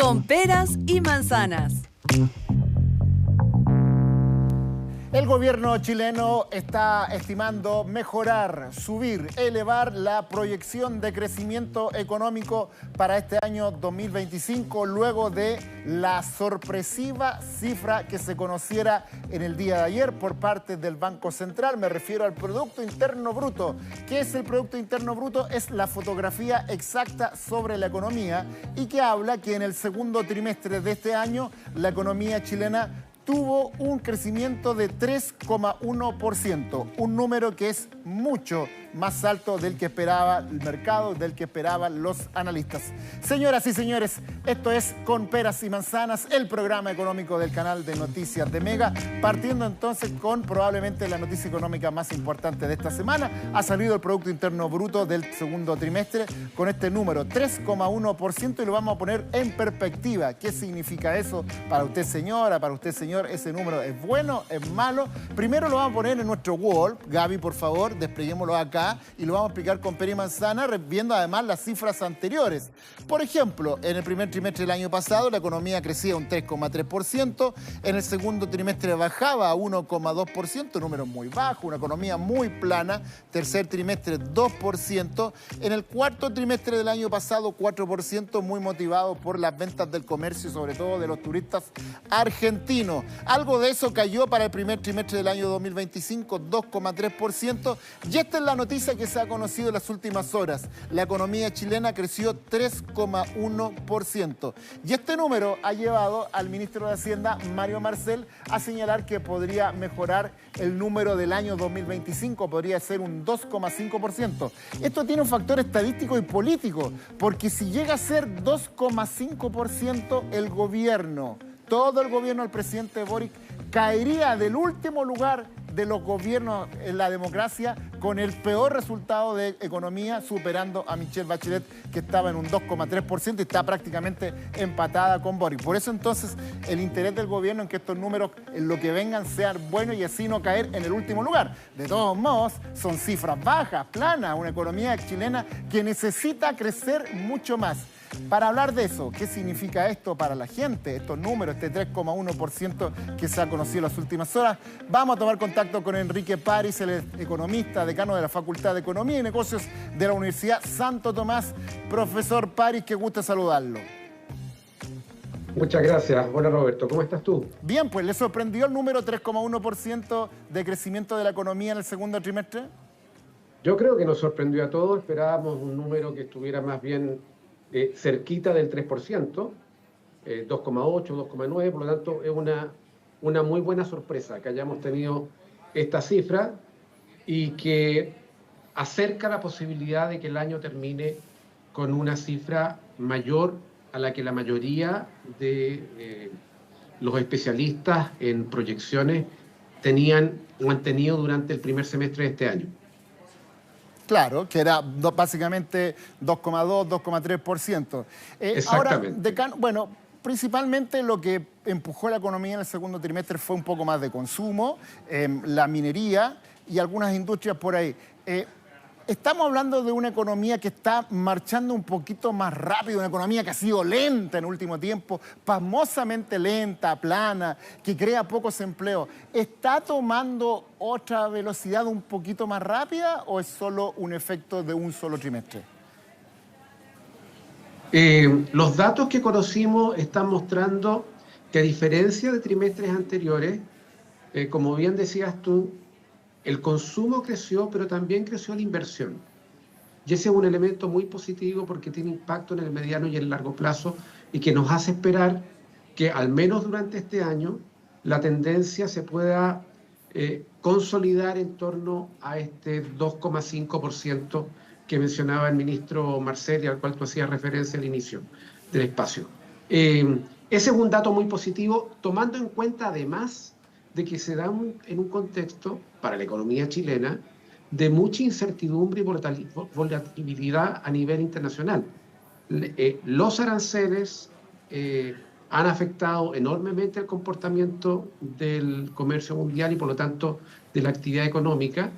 con peras y manzanas. El gobierno chileno está estimando mejorar, subir, elevar la proyección de crecimiento económico para este año 2025, luego de la sorpresiva cifra que se conociera en el día de ayer por parte del Banco Central. Me refiero al Producto Interno Bruto. ¿Qué es el Producto Interno Bruto? Es la fotografía exacta sobre la economía y que habla que en el segundo trimestre de este año la economía chilena tuvo un crecimiento de 3,1%, un número que es mucho más alto del que esperaba el mercado, del que esperaban los analistas. Señoras y señores, esto es Con Peras y Manzanas, el programa económico del canal de noticias de Mega, partiendo entonces con probablemente la noticia económica más importante de esta semana. Ha salido el Producto Interno Bruto del segundo trimestre con este número, 3,1%, y lo vamos a poner en perspectiva. ¿Qué significa eso para usted, señora, para usted, señor? ¿Ese número es bueno, es malo? Primero lo vamos a poner en nuestro wall. Gaby, por favor, despleguémoslo acá y lo vamos a explicar con pera y manzana, viendo además las cifras anteriores. Por ejemplo, en el primer trimestre del año pasado la economía crecía un 3,3%, en el segundo trimestre bajaba a 1,2%, número muy bajo, una economía muy plana. Tercer trimestre 2%, en el cuarto trimestre del año pasado 4%, muy motivado por las ventas del comercio y sobre todo de los turistas argentinos. Algo de eso cayó para el primer trimestre del año 2025, 2,3%, y esta es la noticia que se ha conocido en las últimas horas. La economía chilena creció 3,1%. Y este número ha llevado al ministro de Hacienda, Mario Marcel, a señalar que podría mejorar el número del año 2025, podría ser un 2,5%. Esto tiene un factor estadístico y político, porque si llega a ser 2,5%, el gobierno, todo el gobierno del presidente Boric, caería del último lugar de los gobiernos en la democracia con el peor resultado de economía, superando a Michelle Bachelet, que estaba en un 2,3% y está prácticamente empatada con Boric. Por eso entonces el interés del gobierno en que estos números, en lo que vengan, sean buenos y así no caer en el último lugar. De todos modos, son cifras bajas, planas, una economía chilena que necesita crecer mucho más. Para hablar de eso, ¿qué significa esto para la gente? Estos números, este 3,1% que se ha conocido en las últimas horas. Vamos a tomar contacto con Enrique París, el economista, decano de la Facultad de Economía y Negocios de la Universidad Santo Tomás. Profesor París, qué gusto saludarlo. Muchas gracias. Hola Roberto, ¿cómo estás tú? Bien, pues ¿le sorprendió el número 3,1% de crecimiento de la economía en el segundo trimestre? Yo creo que nos sorprendió a todos. Esperábamos un número que estuviera más bien cerquita del 3%, 2,8, 2,9, por lo tanto es una muy buena sorpresa que hayamos tenido esta cifra y que acerca la posibilidad de que el año termine con una cifra mayor a la que la mayoría de los especialistas en proyecciones tenían o han tenido durante el primer semestre de este año. Claro, que era básicamente 2,2, 2,3%. Ahora, decano, bueno, principalmente lo que empujó la economía en el segundo trimestre fue un poco más de consumo, la minería y algunas industrias por ahí. Estamos hablando de una economía que está marchando un poquito más rápido, una economía que ha sido lenta en el último tiempo, pasmosamente lenta, plana, que crea pocos empleos. ¿Está tomando otra velocidad un poquito más rápida o es solo un efecto de un solo trimestre? Los datos que conocimos están mostrando que a diferencia de trimestres anteriores, como bien decías tú, el consumo creció, pero también creció la inversión. Y ese es un elemento muy positivo porque tiene impacto en el mediano y el largo plazo y que nos hace esperar que al menos durante este año la tendencia se pueda consolidar en torno a este 2,5% que mencionaba el ministro Marcel y al cual tú hacías referencia al inicio del espacio. Ese es un dato muy positivo, tomando en cuenta además de que se da en un contexto para la economía chilena de mucha incertidumbre y volatilidad a nivel internacional. Los aranceles han afectado enormemente el comportamiento del comercio mundial y por lo tanto de la actividad económica,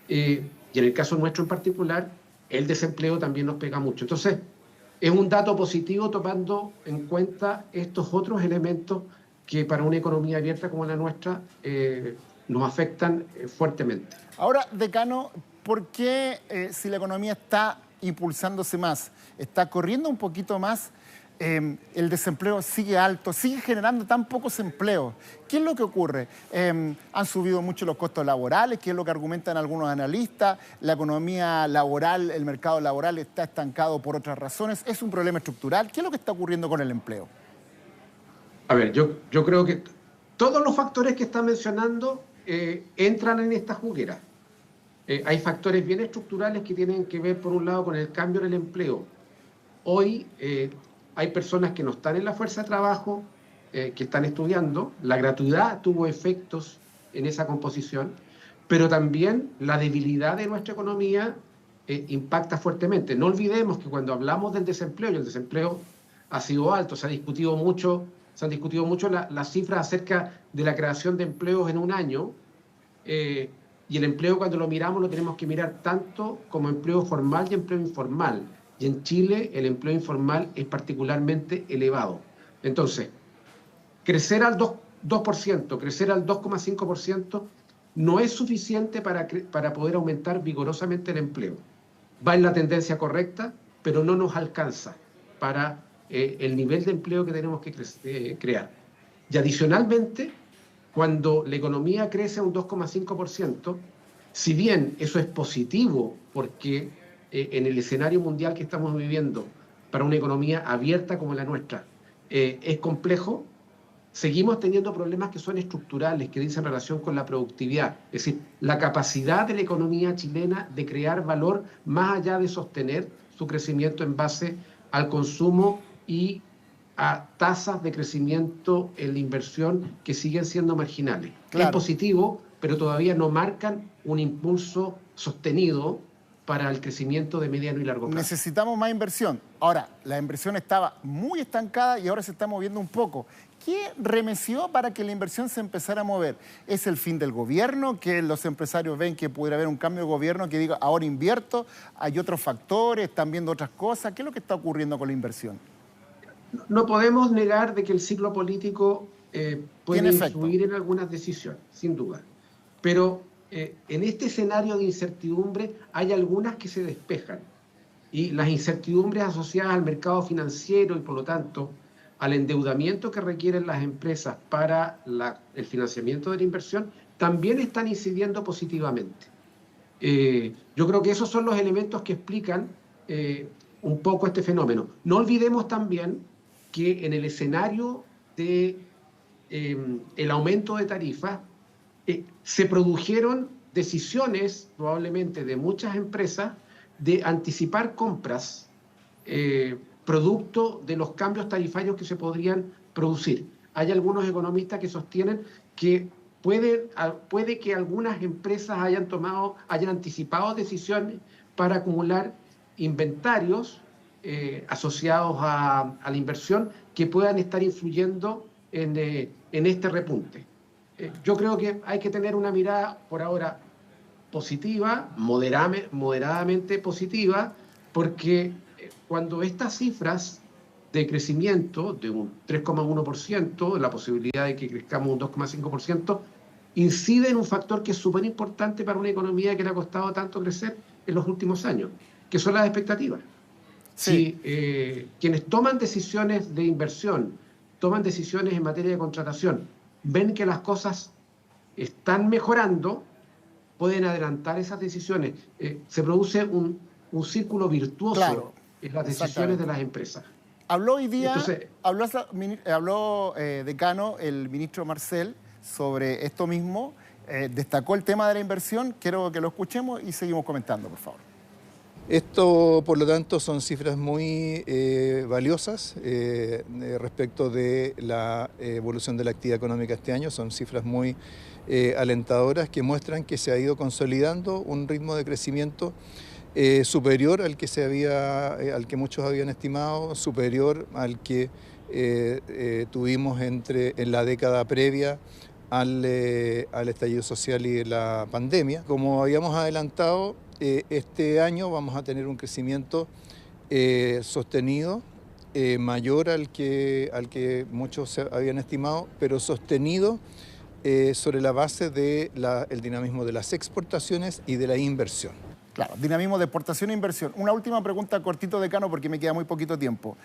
y en el caso nuestro en particular, el desempleo también nos pega mucho. Entonces, es un dato positivo tomando en cuenta estos otros elementos que para una economía abierta como la nuestra nos afectan fuertemente. Ahora, decano, ¿por qué si la economía está impulsándose más, está corriendo un poquito más, el desempleo sigue alto, sigue generando tan pocos empleos? ¿Qué es lo que ocurre? Han subido mucho los costos laborales, que es lo que argumentan algunos analistas. La economía laboral, el mercado laboral está estancado por otras razones. ¿Es un problema estructural? ¿Qué es lo que está ocurriendo con el empleo? A ver, yo creo que todos los factores que está mencionando entran en esta juguera. Hay factores bien estructurales que tienen que ver, por un lado, con el cambio en el empleo. Hoy hay personas que no están en la fuerza de trabajo, que están estudiando. La gratuidad tuvo efectos en esa composición, pero también la debilidad de nuestra economía impacta fuertemente. No olvidemos que cuando hablamos del desempleo, y el desempleo ha sido alto, se han discutido mucho las cifras acerca de la creación de empleos en un año, y el empleo, cuando lo miramos, lo tenemos que mirar tanto como empleo formal y empleo informal. Y en Chile el empleo informal es particularmente elevado. Entonces, crecer al 2%, crecer al 2,5% no es suficiente para poder aumentar vigorosamente el empleo. Va en la tendencia correcta, pero no nos alcanza para el nivel de empleo que tenemos que crear. Y adicionalmente, cuando la economía crece a un 2,5%, si bien eso es positivo, porque en el escenario mundial que estamos viviendo, para una economía abierta como la nuestra, es complejo, seguimos teniendo problemas que son estructurales, que dicen relación con la productividad. Es decir, la capacidad de la economía chilena de crear valor más allá de sostener su crecimiento en base al consumo y a tasas de crecimiento en la inversión que siguen siendo marginales. Claro. Es positivo, pero todavía no marcan un impulso sostenido para el crecimiento de mediano y largo plazo. Necesitamos más inversión. Ahora, la inversión estaba muy estancada y ahora se está moviendo un poco. ¿Qué remeció para que la inversión se empezara a mover? ¿Es el fin del gobierno? ¿Que los empresarios ven que pudiera haber un cambio de gobierno que diga, ahora invierto? ¿Hay otros factores? ¿Están viendo otras cosas? ¿Qué es lo que está ocurriendo con la inversión? No podemos negar de que el ciclo político puede influir en algunas decisiones, sin duda. Pero en este escenario de incertidumbre hay algunas que se despejan. Y las incertidumbres asociadas al mercado financiero y, por lo tanto, al endeudamiento que requieren las empresas para el financiamiento de la inversión, también están incidiendo positivamente. Yo creo que esos son los elementos que explican un poco este fenómeno. No olvidemos también que en el escenario de el aumento de tarifas se produjeron decisiones probablemente de muchas empresas de anticipar compras producto de los cambios tarifarios que se podrían producir. Hay algunos economistas que sostienen que puede que algunas empresas hayan anticipado decisiones para acumular inventarios asociados a la inversión que puedan estar influyendo en este repunte. Yo creo que hay que tener una mirada por ahora positiva, moderadamente positiva, porque cuando estas cifras de crecimiento de un 3,1%, la posibilidad de que crezcamos un 2,5%, incide en un factor que es súper importante para una economía que le ha costado tanto crecer en los últimos años, que son las expectativas. Sí. Si quienes toman decisiones de inversión, toman decisiones en materia de contratación, ven que las cosas están mejorando, pueden adelantar esas decisiones. Se produce un círculo virtuoso, claro, en las decisiones de las empresas. Habló hoy día, habló decano, el ministro Marcel, sobre esto mismo, destacó el tema de la inversión. Quiero que lo escuchemos y seguimos comentando, por favor. Esto, por lo tanto, son cifras muy valiosas respecto de la evolución de la actividad económica este año. Son cifras muy alentadoras que muestran que se ha ido consolidando un ritmo de crecimiento superior al que muchos habían estimado, superior al que tuvimos en la década previa al estallido social y la pandemia. Como habíamos adelantado, este año vamos a tener un crecimiento sostenido, mayor al que muchos habían estimado, pero sostenido sobre la base del dinamismo de las exportaciones y de la inversión. Claro, dinamismo de exportación e inversión. Una última pregunta cortito, decano, porque me queda muy poquito tiempo.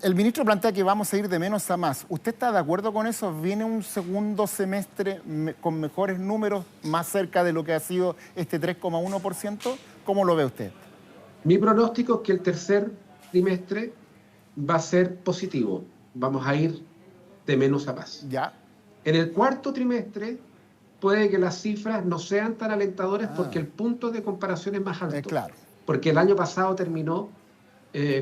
El ministro plantea que vamos a ir de menos a más. ¿Usted está de acuerdo con eso? ¿Viene un segundo semestre con mejores números, más cerca de lo que ha sido este 3,1%? ¿Cómo lo ve usted? Mi pronóstico es que el tercer trimestre va a ser positivo. Vamos a ir de menos a más. ¿Ya? En el cuarto trimestre puede que las cifras no sean tan alentadoras porque el punto de comparación es más alto. Claro. Porque el año pasado terminó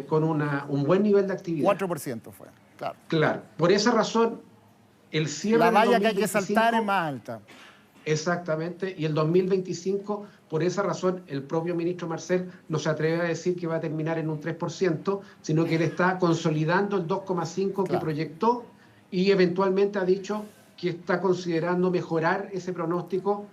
con un buen nivel de actividad. 4% fue, claro. Claro. Por esa razón, el cierre la del valla 2025, que hay que saltar es más alta. Exactamente. Y el 2025, por esa razón, el propio ministro Marcel no se atreve a decir que va a terminar en un 3%, sino que él está consolidando el 2,5% que proyectó y eventualmente ha dicho que está considerando mejorar ese pronóstico,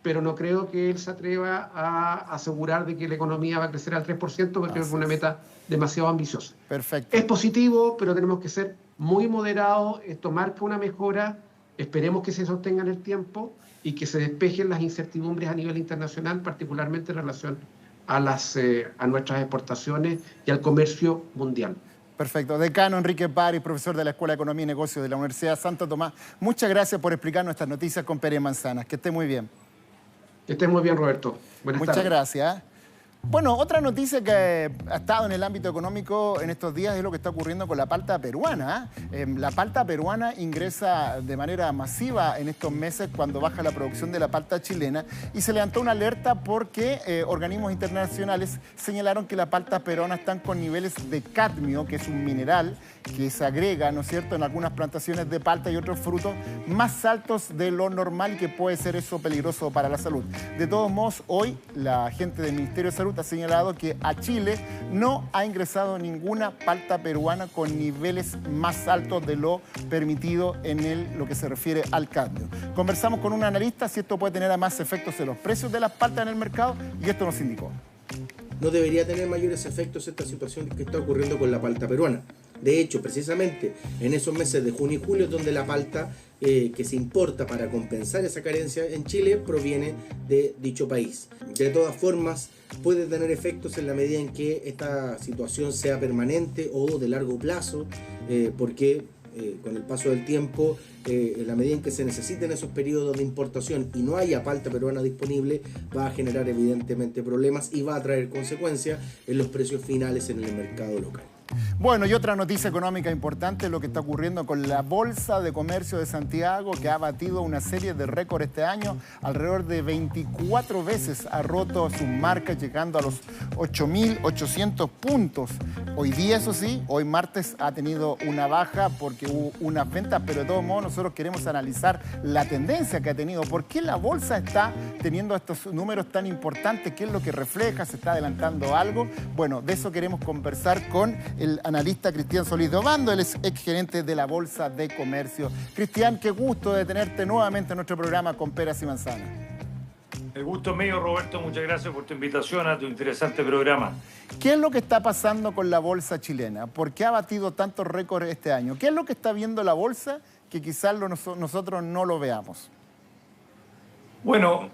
pero no creo que él se atreva a asegurar de que la economía va a crecer al 3% porque es una meta demasiado ambiciosa. Perfecto. Es positivo, pero tenemos que ser muy moderados. Esto marca una mejora, esperemos que se sostenga en el tiempo y que se despejen las incertidumbres a nivel internacional, particularmente en relación a nuestras exportaciones y al comercio mundial. Perfecto. Decano Enrique París, profesor de la Escuela de Economía y Negocios de la Universidad Santo Tomás. Muchas gracias por explicarnos estas noticias con Pere Manzanas. Que esté muy bien. Que estés muy bien, Roberto. Buenas tardes. Muchas gracias. Bueno, otra noticia que ha estado en el ámbito económico en estos días es lo que está ocurriendo con la palta peruana. La palta peruana ingresa de manera masiva en estos meses cuando baja la producción de la palta chilena y se levantó una alerta porque organismos internacionales señalaron que la palta peruana están con niveles de cadmio, que es un mineral que se agrega, ¿no es cierto?, en algunas plantaciones de palta y otros frutos más altos de lo normal, que puede ser eso peligroso para la salud. De todos modos, hoy la gente del Ministerio de Salud ha señalado que a Chile no ha ingresado ninguna palta peruana con niveles más altos de lo permitido en lo que se refiere al cadmio. Conversamos con un analista si esto puede tener además efectos en los precios de las paltas en el mercado y esto nos indicó. No debería tener mayores efectos esta situación que está ocurriendo con la palta peruana. De hecho, precisamente en esos meses de junio y julio es donde la palta que se importa para compensar esa carencia en Chile proviene de dicho país. De todas formas, puede tener efectos en la medida en que esta situación sea permanente o de largo plazo, porque con el paso del tiempo, en la medida en que se necesiten esos periodos de importación y no haya palta peruana disponible, va a generar evidentemente problemas y va a traer consecuencias en los precios finales en el mercado local. Bueno, y otra noticia económica importante es lo que está ocurriendo con la Bolsa de Comercio de Santiago, que ha batido una serie de récords este año. Alrededor de 24 veces ha roto sus marcas, llegando a los 8.800 puntos. Hoy día, eso sí, hoy martes ha tenido una baja porque hubo unas ventas, pero de todos modos nosotros queremos analizar la tendencia que ha tenido. ¿Por qué la Bolsa está teniendo estos números tan importantes? ¿Qué es lo que refleja? ¿Se está adelantando algo? Bueno, de eso queremos conversar con el analista Cristian Solís de Obando, él es exgerente de la Bolsa de Comercio. Cristian, qué gusto de tenerte nuevamente en nuestro programa con Peras y Manzanas. El gusto es mío, Roberto. Muchas gracias por tu invitación a tu interesante programa. ¿Qué es lo que está pasando con la bolsa chilena? ¿Por qué ha batido tantos récords este año? ¿Qué es lo que está viendo la bolsa que quizás nosotros no lo veamos? Bueno,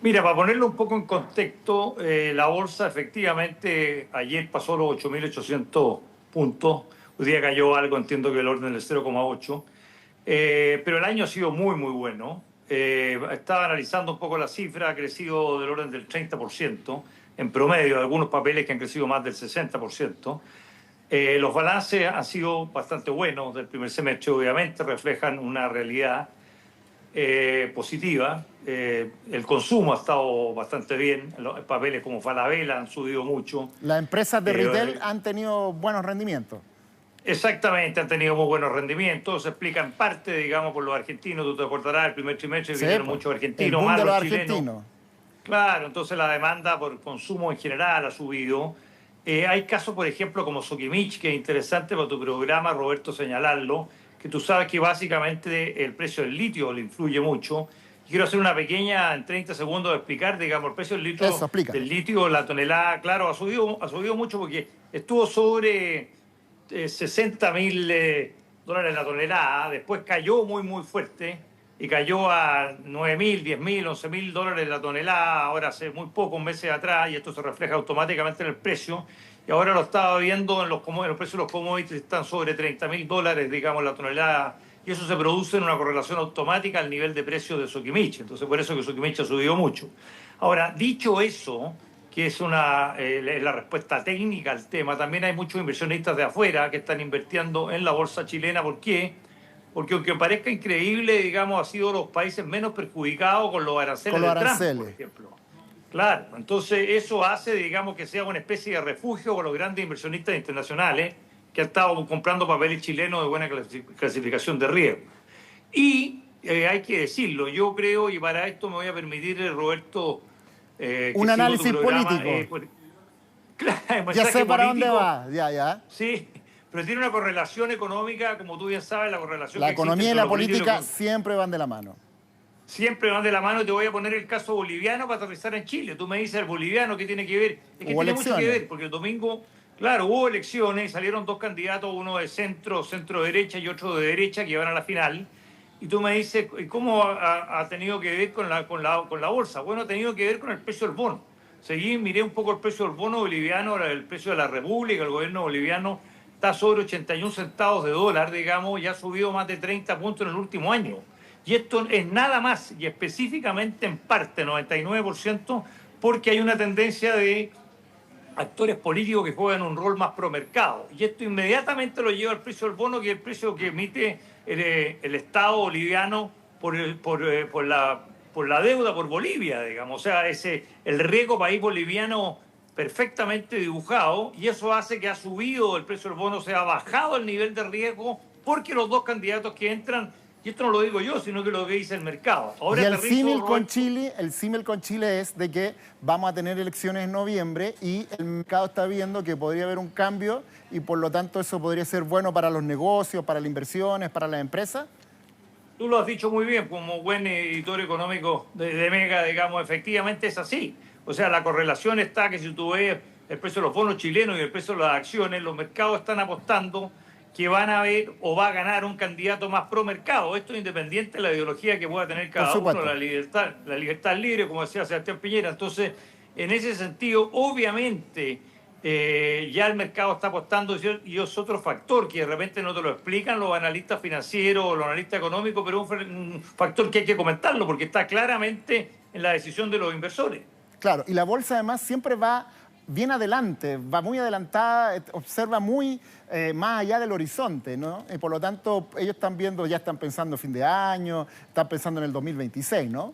mira, para ponerlo un poco en contexto, la bolsa efectivamente ayer pasó los 8.800 puntos. Hoy día cayó algo, entiendo que el orden del 0,8. Pero el año ha sido muy, muy bueno. Estaba analizando un poco la cifra, ha crecido del orden del 30%, en promedio, algunos papeles que han crecido más del 60%. Los balances han sido bastante buenos del primer semestre, obviamente reflejan una realidad positiva. El consumo ha estado bastante bien, los papeles como Falabella han subido mucho. Las empresas de retail han tenido buenos rendimientos. Exactamente, han tenido muy buenos rendimientos. Se explica en parte, digamos, por los argentinos. Tú te acordarás, el primer trimestre vinieron muchos argentinos, más los chilenos. Claro, entonces la demanda por consumo en general ha subido. Hay casos, por ejemplo, como Sokimich, que es interesante para tu programa, Roberto, señalarlo, que tú sabes que básicamente el precio del litio le influye mucho. Quiero hacer una pequeña, en 30 segundos, explicar, digamos, el precio del litio, la tonelada, claro, ha subido mucho porque estuvo sobre $60.000 la tonelada, después cayó muy fuerte y cayó a $9.000, $10.000, $11.000 la tonelada, ahora hace muy pocos meses atrás, y esto se refleja automáticamente en el precio. Y ahora lo estaba viendo en los precios de los commodities, están sobre $30.000, digamos, la tonelada, y eso se produce en una correlación automática al nivel de precio de Sokimich. Entonces, por eso que Sokimich ha subido mucho. Ahora, dicho eso, que es la respuesta técnica al tema, también hay muchos inversionistas de afuera que están invirtiendo en la bolsa chilena. ¿Por qué? Porque aunque parezca increíble, digamos, ha sido los países menos perjudicados con los aranceles de Trump, por ejemplo. Claro, entonces eso hace, digamos, que sea una especie de refugio con los grandes inversionistas internacionales que han estado comprando papeles chilenos de buena clasificación de riesgo. Y hay que decirlo, yo creo, y para esto me voy a permitir, Roberto, un análisis político. Claro, ya sé para dónde va, ya. Sí, pero tiene una correlación económica, como tú bien sabes, la correlación la que economía y la política siempre van de la mano. Siempre van de la mano. Te voy a poner el caso boliviano para aterrizar en Chile. Tú me dices, el boliviano, ¿qué tiene que ver? Es que tiene mucho que ver, porque el domingo, claro, hubo elecciones, salieron dos candidatos, uno de centro-derecha y otro de derecha, que van a la final. Y tú me dices, ¿cómo ha tenido que ver con la bolsa? Bueno, ha tenido que ver con el precio del bono. Miré un poco el precio del bono boliviano, el precio de la República, el gobierno boliviano está sobre 81 centavos de dólar, digamos, y ha subido más de 30 puntos en el último año. Y esto es nada más y específicamente en parte, 99%, porque hay una tendencia de actores políticos que juegan un rol más pro mercado. Y esto inmediatamente lo lleva al precio del bono, que es el precio que emite el Estado boliviano por la deuda por Bolivia, digamos. O sea, el riesgo país boliviano perfectamente dibujado, y eso hace que ha subido el precio del bono, se ha bajado el nivel de riesgo, porque los dos candidatos que entran, y esto no lo digo yo, sino que lo que dice el mercado. Ahora y el símil con Chile es de que vamos a tener elecciones en noviembre y el mercado está viendo que podría haber un cambio y por lo tanto eso podría ser bueno para los negocios, para las inversiones, para las empresas. Tú lo has dicho muy bien, como buen editor económico de Mega, digamos, efectivamente es así. O sea, la correlación está que si tú ves el precio de los bonos chilenos y el precio de las acciones, los mercados están apostando que van a ver o va a ganar un candidato más pro mercado. Esto es independiente de la ideología que pueda tener cada uno, la libertad libre, como decía Sebastián Piñera. Entonces, en ese sentido, obviamente, ya el mercado está apostando, y es otro factor que de repente no te lo explican los analistas financieros o los analistas económicos, pero es un factor que hay que comentarlo porque está claramente en la decisión de los inversores. Claro, y la bolsa además siempre va bien adelante, va muy adelantada, observa muy más allá del horizonte, ¿no? Y por lo tanto, ellos están viendo, ya están pensando fin de año, están pensando en el 2026, ¿no?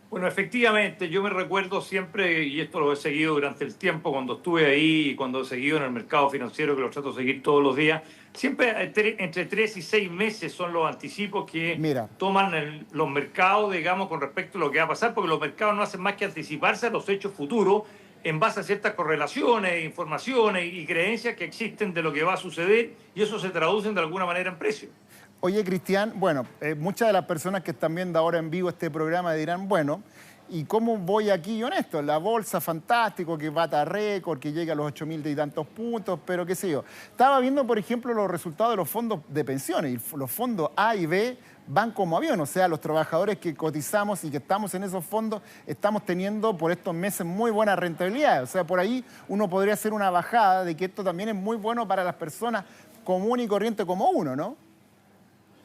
Bueno, efectivamente, yo me recuerdo siempre, y esto lo he seguido durante el tiempo, cuando estuve ahí y cuando he seguido en el mercado financiero, que lo trato de seguir todos los días, siempre entre 3 y 6 meses son los anticipos que toman los mercados, digamos, con respecto a lo que va a pasar, porque los mercados no hacen más que anticiparse a los hechos futuros en base a ciertas correlaciones, informaciones y creencias que existen de lo que va a suceder, y eso se traduce de alguna manera en precios. Oye, Cristian, bueno, muchas de las personas que están viendo ahora en vivo este programa dirán, bueno, ¿y cómo voy aquí honesto? La bolsa, fantástico, que bata récord, que llega a los 8.000 y tantos puntos, pero qué sé yo. Estaba viendo, por ejemplo, los resultados de los fondos de pensiones, y los fondos A y B van como avión, o sea, los trabajadores que cotizamos y que estamos en esos fondos estamos teniendo por estos meses muy buena rentabilidad. O sea, por ahí uno podría hacer una bajada de que esto también es muy bueno para las personas común y corriente como uno, ¿no?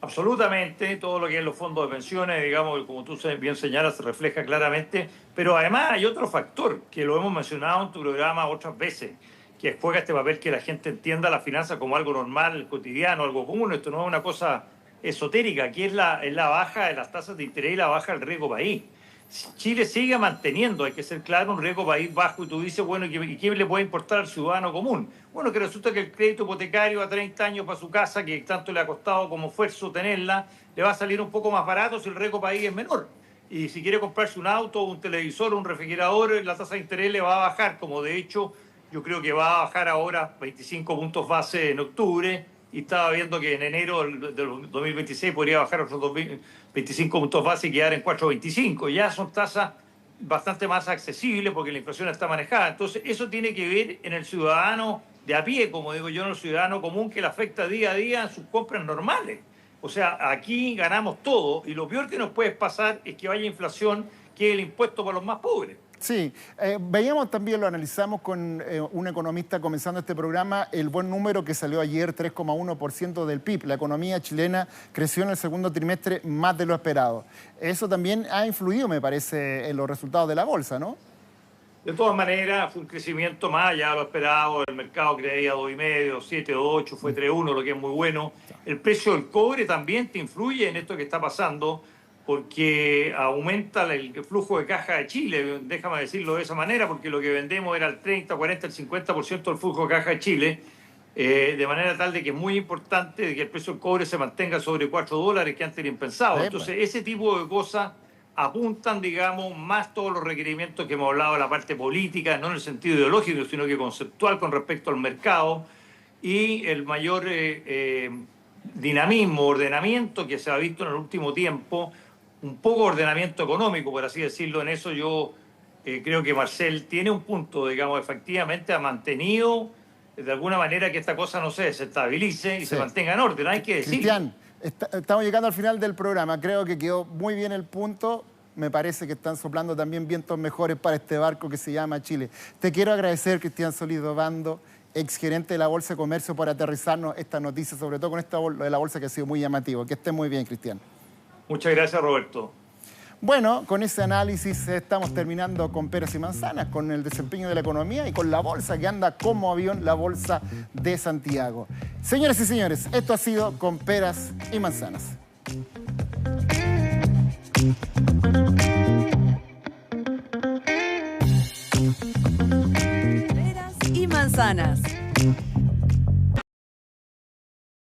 Absolutamente, todo lo que es los fondos de pensiones, digamos, como tú bien señalas, se refleja claramente, pero además hay otro factor que lo hemos mencionado en tu programa otras veces, que juega este papel que la gente entienda la finanza como algo normal, cotidiano, algo común. Esto no es una cosa esotérica, aquí es la baja de las tasas de interés y la baja del riesgo país. Chile sigue manteniendo, hay que ser claro, un riesgo país bajo, y tú dices, bueno, ¿y qué le puede importar al ciudadano común? Bueno, que resulta que el crédito hipotecario a 30 años para su casa, que tanto le ha costado como esfuerzo tenerla, le va a salir un poco más barato si el riesgo país es menor. Y si quiere comprarse un auto, un televisor, un refrigerador, la tasa de interés le va a bajar, como de hecho yo creo que va a bajar ahora 25 puntos base en octubre, y estaba viendo que en enero del 2026 podría bajar otros 25 puntos base y quedar en 4,25. Ya son tasas bastante más accesibles porque la inflación está manejada. Entonces, eso tiene que ver en el ciudadano de a pie, como digo yo, en el ciudadano común, que le afecta día a día en sus compras normales. O sea, aquí ganamos todo y lo peor que nos puede pasar es que vaya inflación, que es el impuesto para los más pobres. Sí, veíamos también, lo analizamos con un economista comenzando este programa, el buen número que salió ayer, 3,1% del PIB. La economía chilena creció en el segundo trimestre más de lo esperado. Eso también ha influido, me parece, en los resultados de la bolsa, ¿no? De todas maneras, fue un crecimiento más allá de lo esperado. El mercado creía 2,5, 7,8, fue 3,1, lo que es muy bueno. El precio del cobre también te influye en esto que está pasando, porque aumenta el flujo de caja de Chile, déjame decirlo de esa manera, porque lo que vendemos era el 30, 40, el 50% del flujo de caja de Chile, de manera tal de que es muy importante de que el precio del cobre se mantenga sobre $4, que antes era impensado. Entonces, ese tipo de cosas apuntan, digamos, más todos los requerimientos que hemos hablado de la parte política, no en el sentido ideológico, sino que conceptual con respecto al mercado, y el mayor dinamismo, ordenamiento que se ha visto en el último tiempo, un poco ordenamiento económico, por así decirlo. En eso yo creo que Marcel tiene un punto, digamos, efectivamente ha mantenido de alguna manera que esta cosa no se desestabilice y se mantenga en orden, hay que decir. Cristian, estamos llegando al final del programa, creo que quedó muy bien el punto, me parece que están soplando también vientos mejores para este barco que se llama Chile. Te quiero agradecer, Cristian Solís Obando, exgerente de la Bolsa de Comercio, por aterrizarnos esta noticia, sobre todo con esta de la bolsa que ha sido muy llamativo. Que esté muy bien, Cristian. Muchas gracias, Roberto. Bueno, con ese análisis estamos terminando con peras y manzanas, con el desempeño de la economía y con la bolsa que anda como avión, la bolsa de Santiago. Señoras y señores, esto ha sido con peras y manzanas. Peras y manzanas.